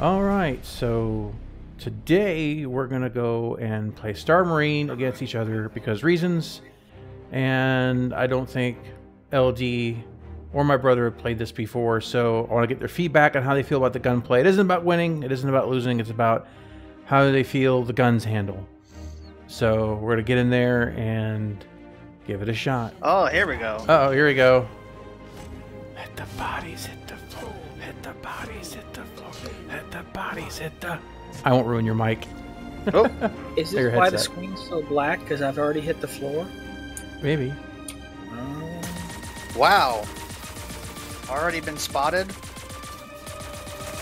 All right, so today we're gonna go and play Star Marine against each other because reasons, and I don't think LD or my brother have played this before, so I want to get their feedback on how they feel about the gunplay. It isn't about winning, it isn't about losing, it's about how do they feel the guns handle. So we're gonna get in there and give it a shot. Oh, here we go. Uh-oh, here we go. Let the bodies hit the floor. Let the bodies hit the floor. Let the bodies hit the... I won't ruin your mic. Oh. Is this why the screen's so black? Because I've already hit the floor? Maybe. Wow. Already been spotted?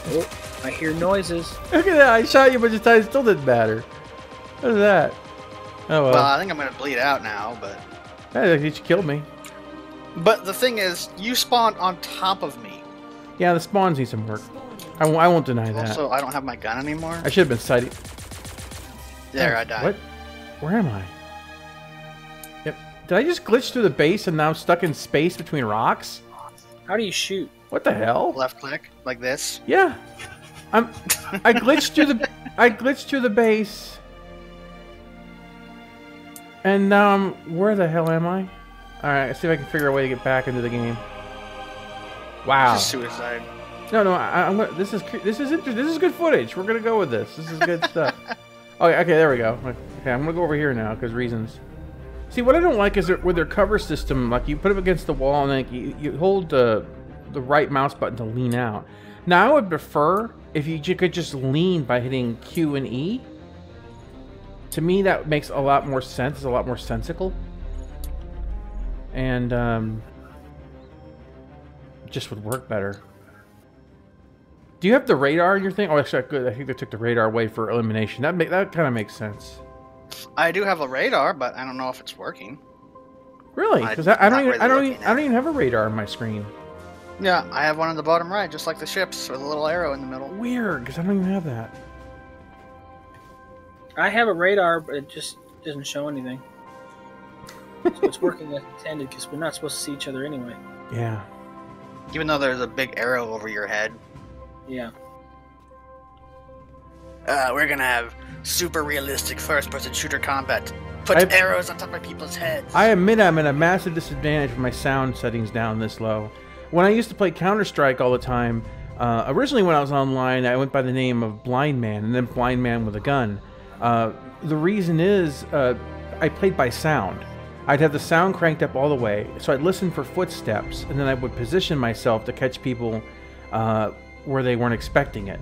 Oh, I hear noises. Look at that. I shot you a bunch of times. Still didn't matter. What is that? Oh, well. Well, I think I'm going to bleed out now, but... Hey, you killed me. But the thing is, you spawned on top of me. Yeah, the spawns need some work. I won't deny that. Also, I don't have my gun anymore. I should have been sighting. There, I died. What? Where am I? Yep. Did I just glitch through the base and now I'm stuck in space between rocks? How do you shoot? What the hell? Left click, like this. Yeah. I glitched through the base. And now where the hell am I? Alright, let's see if I can figure out a way to get back into the game. Wow. This is suicide. No, this is interesting. This is good footage. We're gonna go with this. This is good stuff. Okay, there we go. Okay, I'm gonna go over here now because reasons. See, what I don't like is with their cover system, like you put it against the wall and then you hold the right mouse button to lean out. Now I would prefer if you could just lean by hitting Q and E. To me, that makes a lot more sense. It's a lot more sensical. And just would work better. Do you have the radar in your thing? Oh, actually, good. I think they took the radar away for elimination. That kind of makes sense. I do have a radar, but I don't know if it's working. Really? Because I don't even have a radar on my screen. Yeah, I have one on the bottom right, just like the ships, with a little arrow in the middle. Weird, because I don't even have that. I have a radar, but it just doesn't show anything. So it's working as intended, because we're not supposed to see each other anyway. Yeah. Even though there's a big arrow over your head. Yeah. We're gonna have super realistic first-person shooter combat. Put arrows on top of people's heads. I admit I'm at a massive disadvantage with my sound settings down this low. When I used to play Counter-Strike all the time, originally when I was online, I went by the name of Blind Man, and then Blind Man with a Gun. The reason is, I played by sound. I'd have the sound cranked up all the way, so I'd listen for footsteps, and then I would position myself to catch people where they weren't expecting it.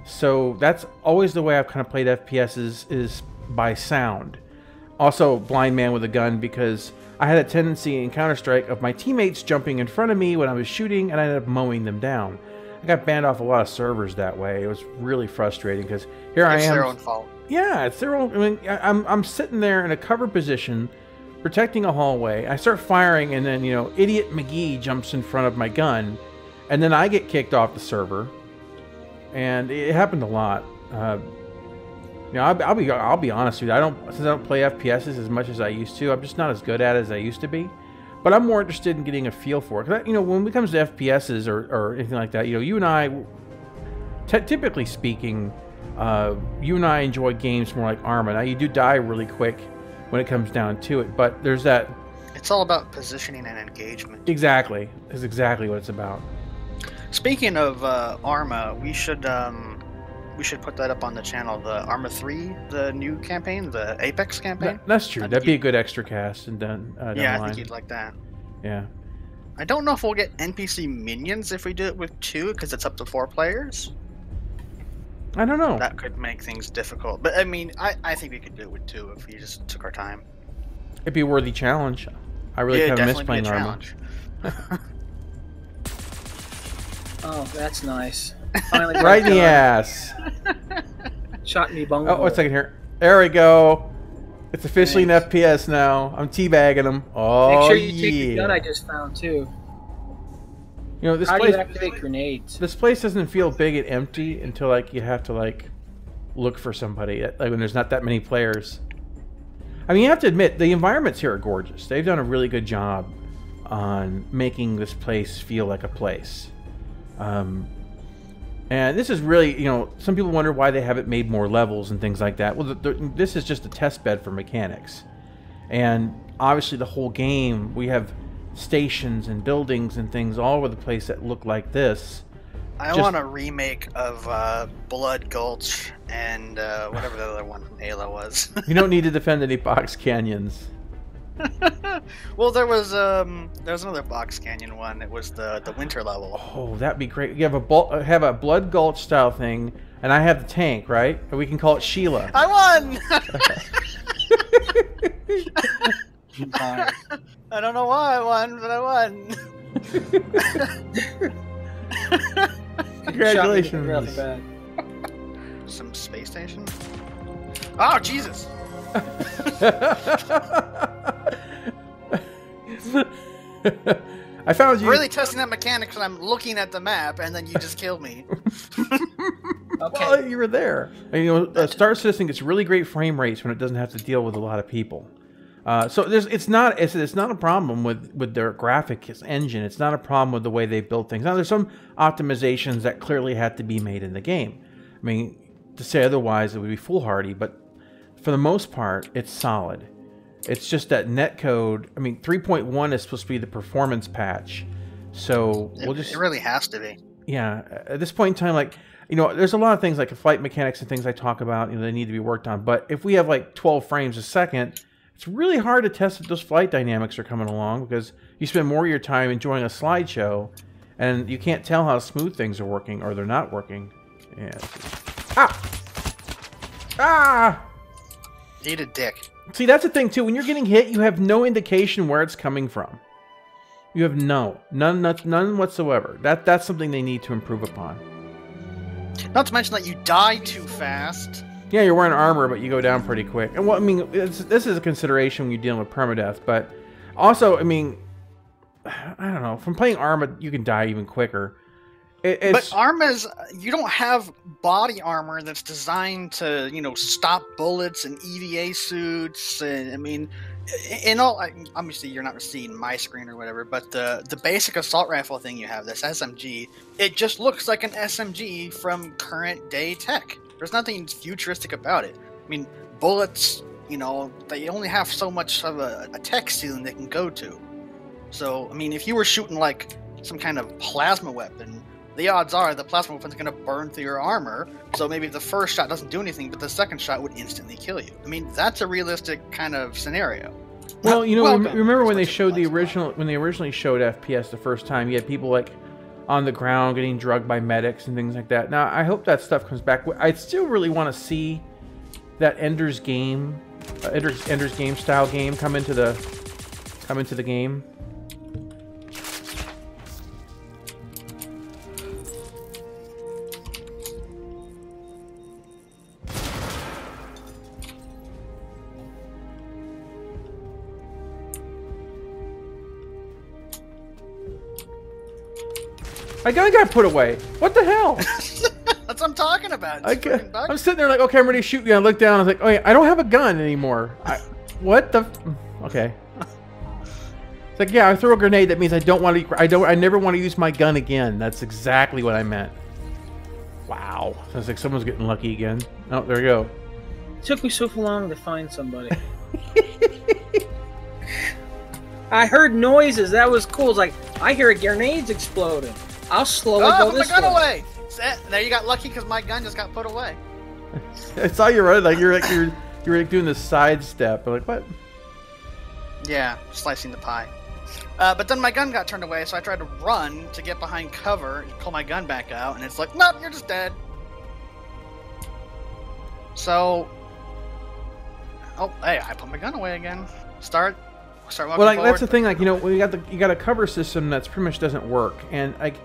So that's always the way I've kind of played FPS is by sound. Also, Blind Man with a Gun, because I had a tendency in Counter-Strike of my teammates jumping in front of me when I was shooting, and I ended up mowing them down. I got banned off a lot of servers that way. It was really frustrating, because here I am. It's their own fault. Yeah, it's their own. I mean, I'm sitting there in a cover position, protecting a hallway. I start firing, and then, Idiot McGee jumps in front of my gun, and then I get kicked off the server. And it happened a lot. I'll be honest with you. Since I don't play FPSs as much as I used to. I'm just not as good at it as I used to be. But I'm more interested in getting a feel for it. 'Cause when it comes to FPSs or anything like that, you and I, typically speaking, you and I enjoy games more like Arma. Now you do die really quick when it comes down to it, but there's that. It's all about positioning and engagement. Exactly, is exactly what it's about. Speaking of Arma, we should put that up on the channel. The Arma 3, the new campaign, the Apex campaign. That's true. That'd be a good extra cast and then. Yeah, I think you'd like that. Yeah. I don't know if we'll get NPC minions if we do it with 2, because it's up to 4 players. I don't know. That could make things difficult, but I mean, I think we could do it with 2 if we just took our time. It'd be a worthy challenge. I really kind of miss playing Arma. Oh, that's nice. Finally right in the ass. Shot me bungo. Oh, 1 second here. There we go. It's officially an FPS now. I'm teabagging them. Oh, make sure you take the gun I just found too. This How place. do you activate grenades? This place doesn't feel big and empty until you have to look for somebody. When there's not that many players. I mean, you have to admit the environments here are gorgeous. They've done a really good job on making this place feel like a place. And this is really, you know, some people wonder why they haven't made more levels and things like that. Well, this is just a test bed for mechanics. And obviously the whole game, we have stations and buildings and things all over the place that look like this. I want a remake of Blood Gulch and whatever the other one from Halo was. You don't need to defend any box canyons. Well, there was another box canyon one. It was the winter level. Oh, that'd be great. You have a Blood Gulch style thing, and I have the tank, right? And we can call it Sheila. I won. I don't know why I won, but I won. Congratulations. Really bad. Some space station. Oh Jesus! I found you. Really testing that mechanic because I'm looking at the map, and then you just killed me. Okay. Well, you were there. And, you know, Star Citizen gets really great frame rates when it doesn't have to deal with a lot of people. So it's not a problem with their graphics engine. It's not a problem with the way they build things. Now there's some optimizations that clearly had to be made in the game. I mean, to say otherwise it would be foolhardy, but for the most part, it's solid. It's just that netcode. I mean, 3.1 is supposed to be the performance patch, so It really has to be. Yeah, at this point in time, like, you know, there's a lot of things like flight mechanics and things I talk about, you know, they need to be worked on. But if we have like 12 frames a second, it's really hard to test that those flight dynamics are coming along because you spend more of your time enjoying a slideshow and you can't tell how smooth things are working or they're not working. Yeah. Ah! Ah! Eat a dick. See, that's the thing, too. When you're getting hit, you have no indication where it's coming from. You have none whatsoever. That's something they need to improve upon. Not to mention that you die too fast. Yeah, you're wearing armor, but you go down pretty quick. And well, I mean, this is a consideration when you're dealing with permadeath. But also, I mean, I don't know. From playing armor, you can die even quicker. But armors, you don't have body armor that's designed to, you know, stop bullets and EVA suits. And I mean, in all, obviously you're not seeing my screen or whatever, but the basic assault rifle thing you have, this SMG, it just looks like an SMG from current day tech. There's nothing futuristic about it. I mean, bullets, you know, they only have so much of a tech ceiling they can go to. So, I mean, if you were shooting like some kind of plasma weapon, the odds are the plasma weapon's going to burn through your armor, so maybe the first shot doesn't do anything, but the second shot would instantly kill you. I mean, that's a realistic kind of scenario. Well, you know, remember when they showed when they originally showed FPS the first time, you had people like on the ground getting drugged by medics and things like that. Now, I hope that stuff comes back. I still really want to see that Ender's Game style game come into the game. My gun got put away. What the hell? That's what I'm talking about. I'm sitting there like, okay, I'm ready to shoot you. I look down. I was like, oh yeah, I don't have a gun anymore. What the? Okay. It's like, yeah, I throw a grenade. That means I don't want to. I never want to use my gun again. That's exactly what I meant. Wow. Sounds like someone's getting lucky again. Oh, there we go. It took me so long to find somebody. I heard noises. That was cool. It's like I hear grenades exploding. I'll slowly go this way. Put my gun away. There, you got lucky because my gun just got put away. I saw you running like you're like doing this side step. I'm like, what? Yeah, slicing the pie. But then my gun got turned away, so I tried to run to get behind cover and pull my gun back out, and it's like, nope, you're just dead. So, oh, hey, I put my gun away again. Start walking well, like forward. that's the thing. Like, you know, when you got a cover system that's pretty much doesn't work, and like,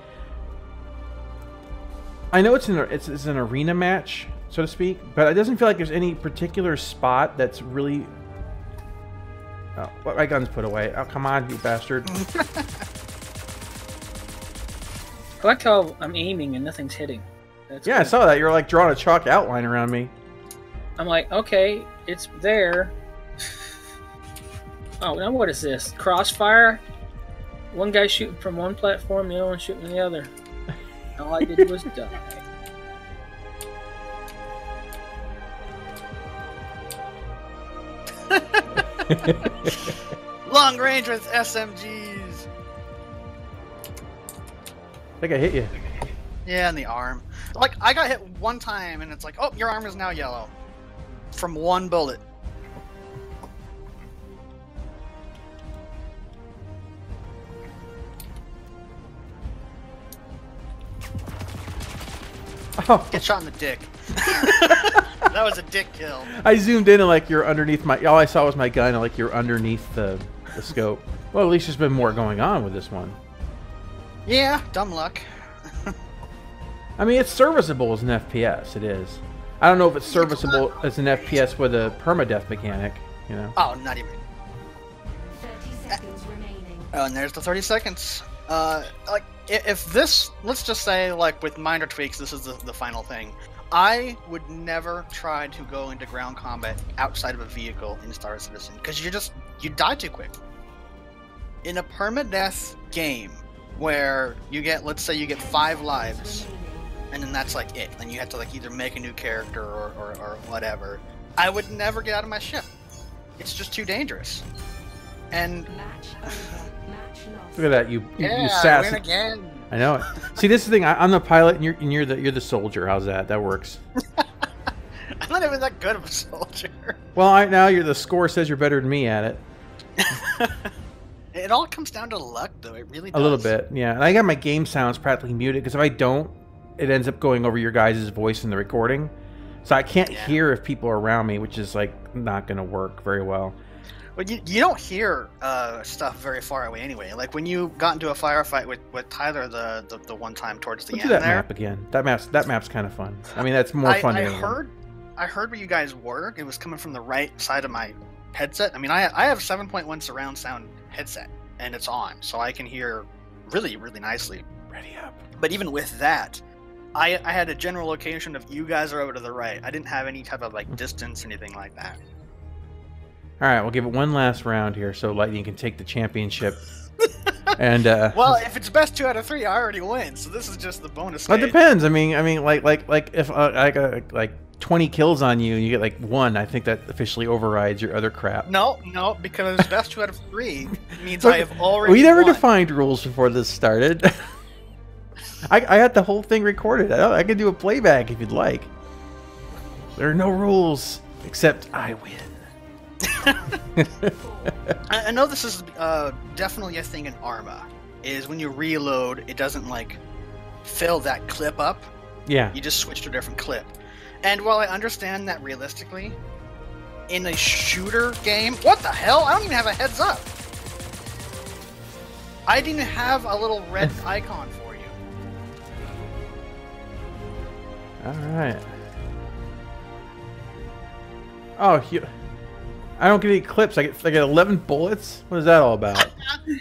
I know it's an arena match, so to speak, but it doesn't feel like there's any particular spot that's really. Oh, my gun's put away. Oh, come on, you bastard. I like how I'm aiming and nothing's hitting. That's yeah, good. I saw that. You're like drawing a chalk outline around me. I'm like, okay, it's there. Oh, now what is this? Crossfire? One guy shooting from one platform, the other one shooting the other. All I did was die. Long range with SMGs. I think I hit you. Yeah, in the arm. Like, I got hit one time, and it's like, oh, your arm is now yellow. From one bullet. Oh. Get shot in the dick. That was a dick kill. I zoomed in and like you're underneath my. All I saw was my gun, and like you're underneath the scope. Well, at least there's been more going on with this one. Yeah, dumb luck. I mean, it's serviceable as an FPS. It is. I don't know if it's serviceable as an FPS with a permadeath mechanic. You know. Oh, not even. 30 seconds remaining. Oh, and there's the 30 seconds. Like, if this, let's just say, like, with minor tweaks, this is the final thing. I would never try to go into ground combat outside of a vehicle in Star Citizen, because you die too quick. In a permadeath game, where you get, let's say you get 5 lives, and then that's like it, then you have to like either make a new character or whatever, I would never get out of my ship. It's just too dangerous. And look at that, you I win again. I know it. See, this is the thing. I'm the pilot, and you're the soldier. How's that? That works. I'm not even that good of a soldier. Well, now the score says you're better than me at it. It all comes down to luck, though. It really does. A little bit, yeah. And I got my game sounds practically muted because if I don't, it ends up going over your guys' voice in the recording, so I can't hear if people are around me, which is like not going to work very well. But you don't hear stuff very far away anyway. Like when you got into a firefight with Tyler the one time towards the Let's end do that there. map again. That map's kind of fun. I mean, that's more fun. I heard where you guys were. It was coming from the right side of my headset. I mean, I have 7.1 surround sound headset, and it's on, so I can hear really, really nicely. Ready up. But even with that, I had a general location of you guys are over to the right. I didn't have any type of like distance or anything like that. All right, we'll give it one last round here, so Lightning can take the championship. And well, if it's best 2 out of 3, I already win. So this is just the bonus. Well, it depends. I mean, like if I got like 20 kills on you, and you get like 1. I think that officially overrides your other crap. No, because best 2 out of 3 means I have already. We never won. defined rules before this started. I had the whole thing recorded. I can do a playback if you'd like. There are no rules except I win. I know this is definitely a thing in Arma, is when you reload, it doesn't like fill that clip up. Yeah. You just switch to a different clip. And while I understand that realistically, in a shooter game, what the hell? I don't even have a heads up. I didn't have a little red icon for you. All right. Oh, I don't get any clips. I get 11 bullets. What is that all about?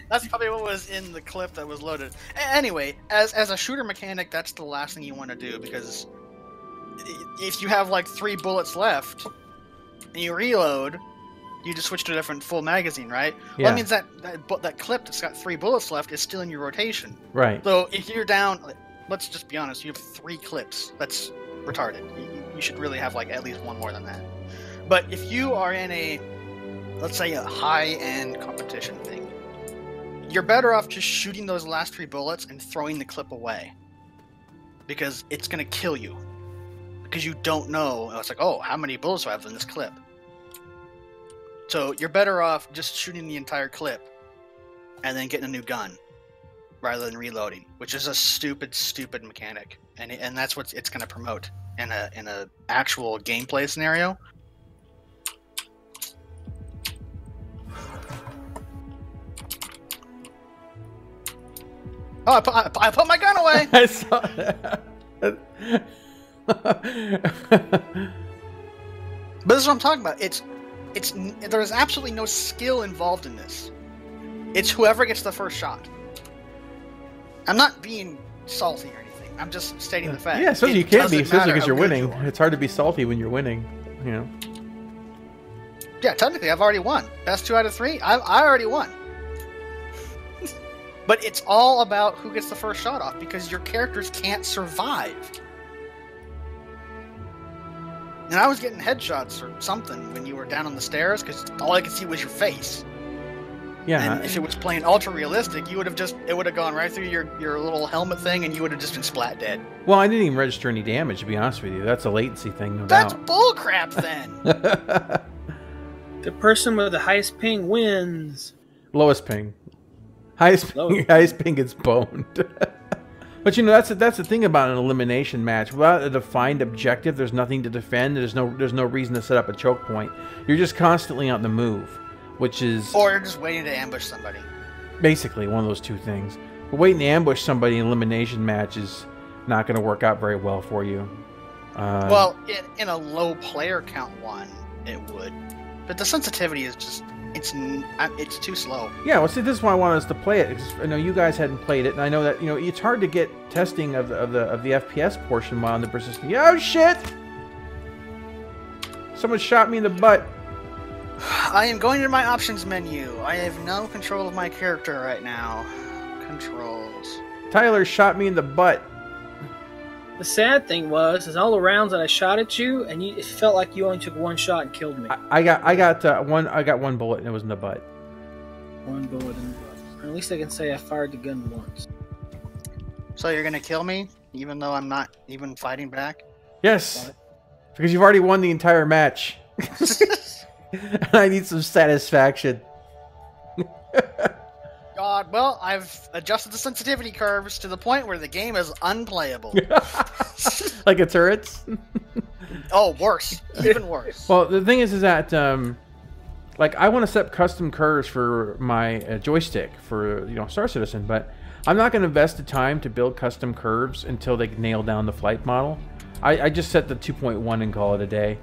That's probably what was in the clip that was loaded. Anyway, as a shooter mechanic, that's the last thing you want to do, because if you have like 3 bullets left and you reload, you just switch to a different full magazine, right? Yeah. Well, that means that clip that's got 3 bullets left is still in your rotation. Right. So if you're down, let's just be honest, you have 3 clips. That's retarded. You should really have like at least 1 more than that. But if you are in a, let's say, a high-end competition thing, you're better off just shooting those last 3 bullets and throwing the clip away, because it's going to kill you. Because you don't know. It's like, oh, how many bullets do I have in this clip? So you're better off just shooting the entire clip and then getting a new gun rather than reloading, which is a stupid mechanic. And that's what it's going to promote in a actual gameplay scenario. Oh, I put my gun away. I saw that. But this is what I'm talking about. There's absolutely no skill involved in this. It's whoever gets the first shot. I'm not being salty or anything. I'm just stating the fact. Yeah, especially you can't be, especially because you're how good winning. you are. It's hard to be salty when you're winning. You know. Yeah, technically, I've already won. Best 2 out of 3. I already won. But it's all about who gets the first shot off, because your characters can't survive. And I was getting headshots or something when you were down on the stairs, because all I could see was your face. Yeah. And if it was playing ultra realistic, it would have gone right through your little helmet thing, and you would have just been splat dead. Well, I didn't even register any damage, to be honest with you. That's a latency thing, no That's doubt. bullcrap, then. The person with the highest ping wins. Lowest ping. Highest ping gets boned. But you know, that's the thing about an elimination match. Without a defined objective, there's nothing to defend. There's no reason to set up a choke point. You're just constantly on the move, which is... Or you're just waiting to ambush somebody. Basically, one of those two things. But waiting to ambush somebody in an elimination match is not going to work out very well for you. Well, in a low player count one, it would. But the sensitivity is just... It's too slow. Yeah, well, see, this is why I wanted us to play it. I know you guys hadn't played it, and I know that it's hard to get testing of the FPS portion while on the persistent. Oh shit! Someone shot me in the butt. I am going to my options menu. I have no control of my character right now. Controls. Tyler shot me in the butt. The sad thing is all the rounds that I shot at you, and it felt like you only took one shot and killed me. I got one bullet, and it was in the butt. One bullet in the butt. Or at least I can say I fired the gun once. So you're gonna kill me, even though I'm not even fighting back? Yes, because you've already won the entire match. I need some satisfaction. God, well, I've adjusted the sensitivity curves to the point where the game is unplayable. Like a turrets? Oh, worse. Even worse. Well, the thing is that, like, I want to set up custom curves for my joystick for, Star Citizen, but I'm not going to invest the time to build custom curves until they nail down the flight model. I just set the 2.1 and call it a day.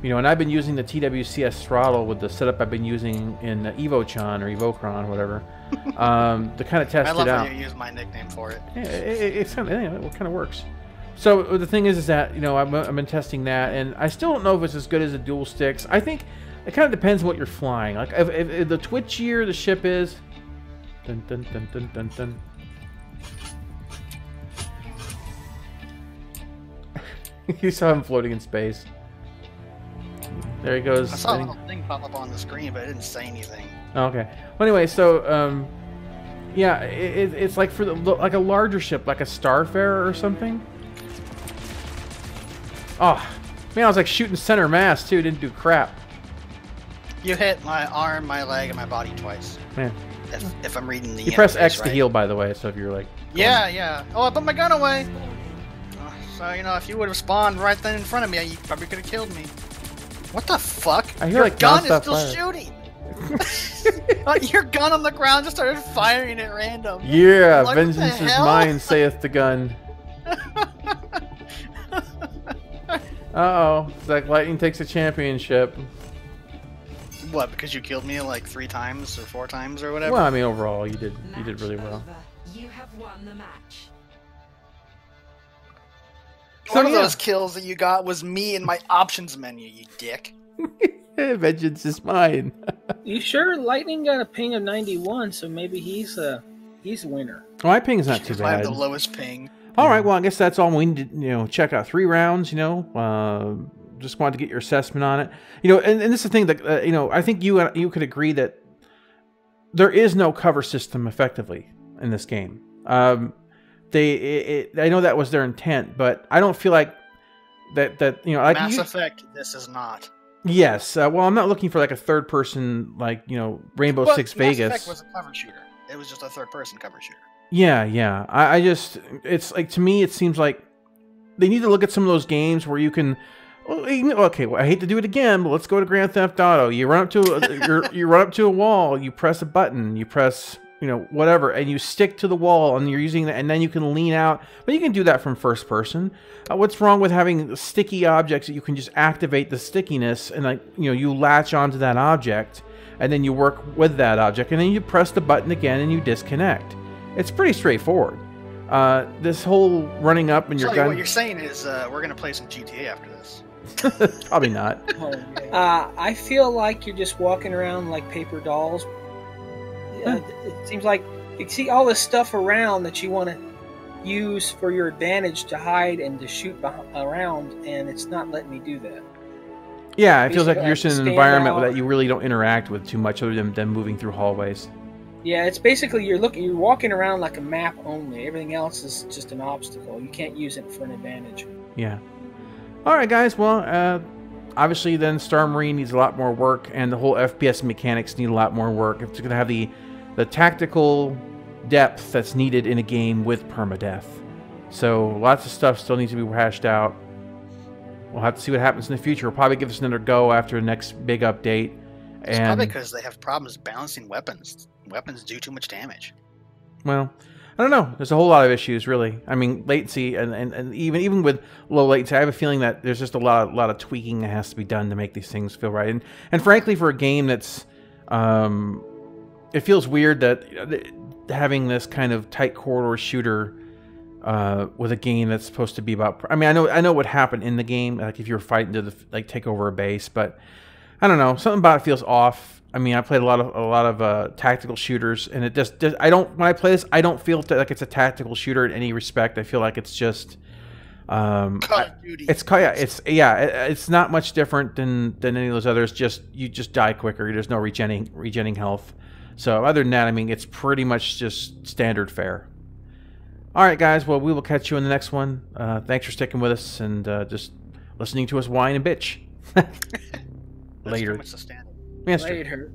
And I've been using the TWCS throttle with the setup I've been using in EvoChan or EvoCron, whatever, to kind of test it out. I love how you use my nickname for it. Yeah, it kind of works. So the thing is that I've been testing that, and I still don't know if it's as good as the dual sticks. I think it kind of depends on what you're flying. Like if the twitchier the ship is, dun dun dun dun dun dun. You saw him floating in space. There he goes. I saw a little thing pop up on the screen, but it didn't say anything. Okay. Well, anyway, so yeah, it's like for like a larger ship, like a Starfarer or something. Oh man, I was like shooting center mass too. Didn't do crap. You hit my arm, my leg, and my body twice. Man. If I'm reading the. You press X right. to heal, by the way. So if you're like. Yeah. Oh, I put my gun away. So if you would have spawned right then in front of me, you probably could have killed me. What the fuck? I hear Your like gun is nonstop still fire. shooting. Your gun on the ground just started firing at random. Yeah, like, vengeance is mine, saith the gun. Uh-oh. It's like lightning takes a championship. What, because you killed me like 3 times or 4 times or whatever? Well, I mean, overall, you did really well. You have won the match. One of those kills that you got was me in my options menu, you dick. Vengeance is mine. You sure Lightning got a ping of 91, so maybe he's a winner. Well, my ping's not too I have bad. the lowest ping. All right, well, I guess that's all we need to, check out 3 rounds, just wanted to get your assessment on it. And this is the thing that, I think you could agree that there is no cover system effectively in this game. I know that was their intent, but I don't feel like that like Mass Effect, this is not. Yes, well, I'm not looking for like a third person, like Rainbow Six Vegas. Mass Effect was a cover shooter. It was just a third person cover shooter. Yeah. I just, it's like, to me, it seems like they need to look at some of those games where you can. Okay, well, I hate to do it again, but let's go to Grand Theft Auto. You run up to you run up to a wall, you press a button, you press whatever, and you stick to the wall, and you're using that, and then you can lean out. But you can do that from first person. What's wrong with having sticky objects that you can just activate the stickiness, and you latch onto that object, and then you work with that object, and then you press the button again, and you disconnect. It's pretty straightforward. This whole running up and your gun. What you're saying is we're gonna play some GTA after this. Probably not. I feel like you're just walking around like paper dolls. It seems like you see all this stuff around that you want to use for your advantage to hide and to shoot around, and it's not letting me do that. Yeah, it feels like Basically, I you're have to in an stand environment out. that you really don't interact with too much other than moving through hallways. Yeah, it's basically you're walking around like a map only. Everything else is just an obstacle. You can't use it for an advantage. Yeah. All right, guys. Well, obviously, then Star Marine needs a lot more work, and the whole FPS mechanics need a lot more work. It's going to have the tactical depth that's needed in a game with permadeath. So lots of stuff still needs to be hashed out. We'll have to see what happens in the future. We'll probably give this another go after the next big update. It's probably because they have problems balancing weapons. Weapons do too much damage. Well, I don't know. There's a whole lot of issues, really. I mean, latency and even with low latency, I have a feeling that there's just a lot of tweaking that has to be done to make these things feel right. And frankly, for a game that's, it feels weird that having this kind of tight corridor shooter with a game that's supposed to be about. I mean, I know what happened in the game, like if you were fighting to take over a base, but I don't know. Something about it feels off. I mean, I played a lot of tactical shooters, and it just when I play this, I don't feel like it's a tactical shooter in any respect. I feel like it's just Call of Duty. It's not much different than any of those others. Just you just die quicker. There's no regenning health. So other than that, I mean, it's pretty much just standard fare. All right, guys. Well, we will catch you in the next one. Thanks for sticking with us and just listening to us whine and bitch. That's Later. pretty much the standard. Yes, Later.